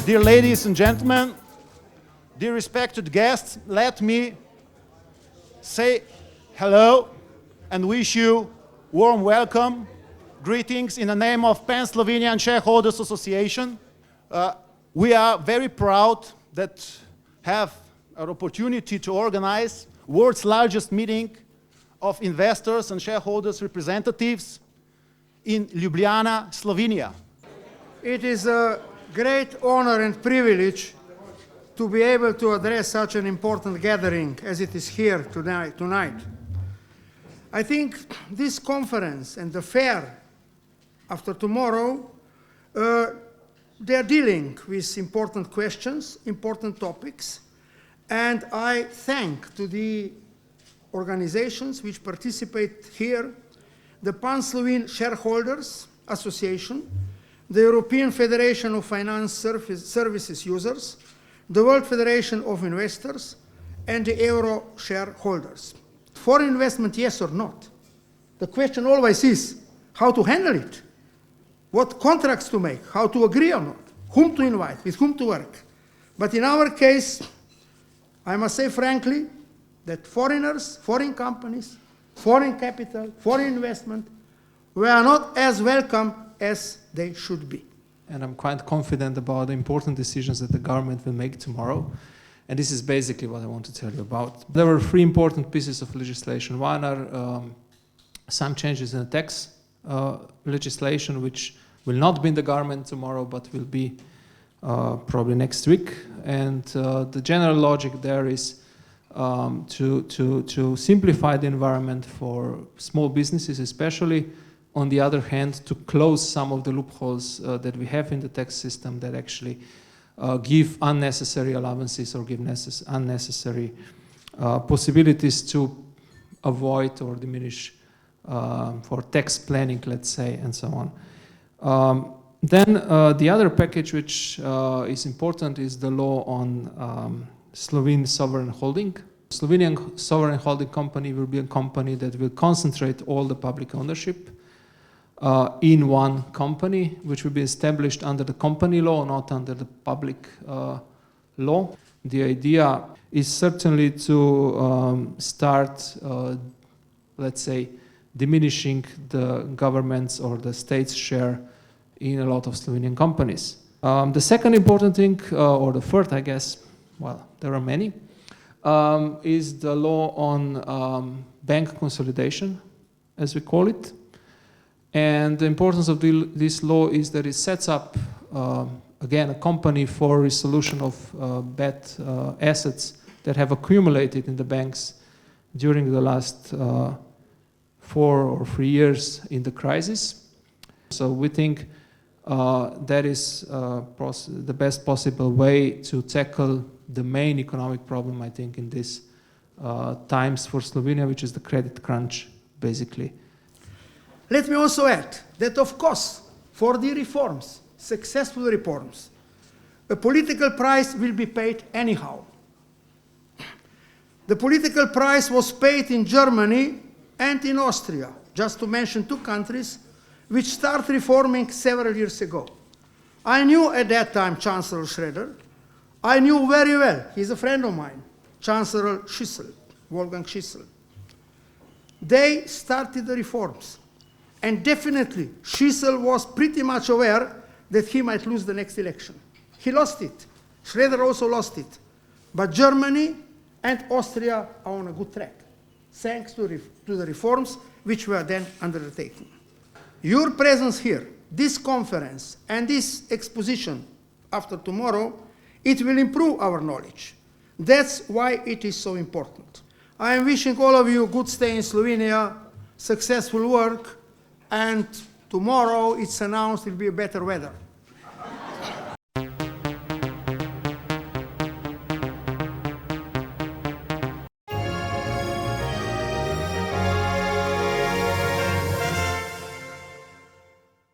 Dear ladies and gentlemen, dear respected guests, let me say hello and wish you warm welcome, greetings in the name of Pan-Slovenian Shareholders Association. We are very proud that have an opportunity to organize world's largest meeting of investors and shareholders representatives in Ljubljana, Slovenia. It is a great honor and privilege to be able to address such an important gathering as it is here tonight. I think this conference and the fair after tomorrow, they are dealing with important questions, important topics, and I thank to the organizations which participate here, the Pan-Slovene Shareholders Association, the European Federation of Finance Services Users, the World Federation of Investors, and the Euro shareholders. Foreign investment, yes or not? The question always is how to handle it, what contracts to make, how to agree or not, whom to invite, with whom to work. But in our case, I must say frankly that foreigners, foreign companies, foreign capital, foreign investment were not as welcome as they should be. And I'm quite confident about the important decisions that the government will make tomorrow. And this is basically what I want to tell you about. There were three important pieces of legislation. One are some changes in the tax legislation, which will not be in the government tomorrow, but will be probably next week. And the general logic there is to simplify the environment for small businesses, especially. On the other hand, to close some of the loopholes that we have in the tax system that actually give unnecessary allowances or give unnecessary possibilities to avoid or diminish for tax planning, let's say, and so on. Then the other package which is important is the law on Slovene sovereign holding. Slovenian sovereign holding company will be a company that will concentrate all the public ownership in one company, which will be established under the company law, not under the public law. The idea is certainly to start, let's say, diminishing the government's or the state's share in a lot of Slovenian companies. The second important thing, or the third, I guess, well, there are many, is the law on bank consolidation, as we call it. And the importance of this law is that it sets up, again, a company for resolution of bad assets that have accumulated in the banks during the last 4 or 3 years in the crisis. So we think that is the best possible way to tackle the main economic problem, I think, in these times for Slovenia, which is the credit crunch, basically. Let me also add that, of course, for the reforms, successful reforms, a political price will be paid anyhow. The political price was paid in Germany and in Austria, just to mention 2 countries which started reforming several years ago. I knew at that time Chancellor Schroeder. I knew very well, he's a friend of mine, Chancellor Schüssel, Wolfgang Schüssel. They started the reforms. And definitely, Schüssel was pretty much aware that he might lose the next election. He lost it. Schroeder also lost it. But Germany and Austria are on a good track, thanks to the reforms which were then undertaken. Your presence here, this conference, and this exposition after tomorrow, it will improve our knowledge. That's why it is so important. I am wishing all of you a good stay in Slovenia, successful work, and tomorrow it's announced it will be better weather.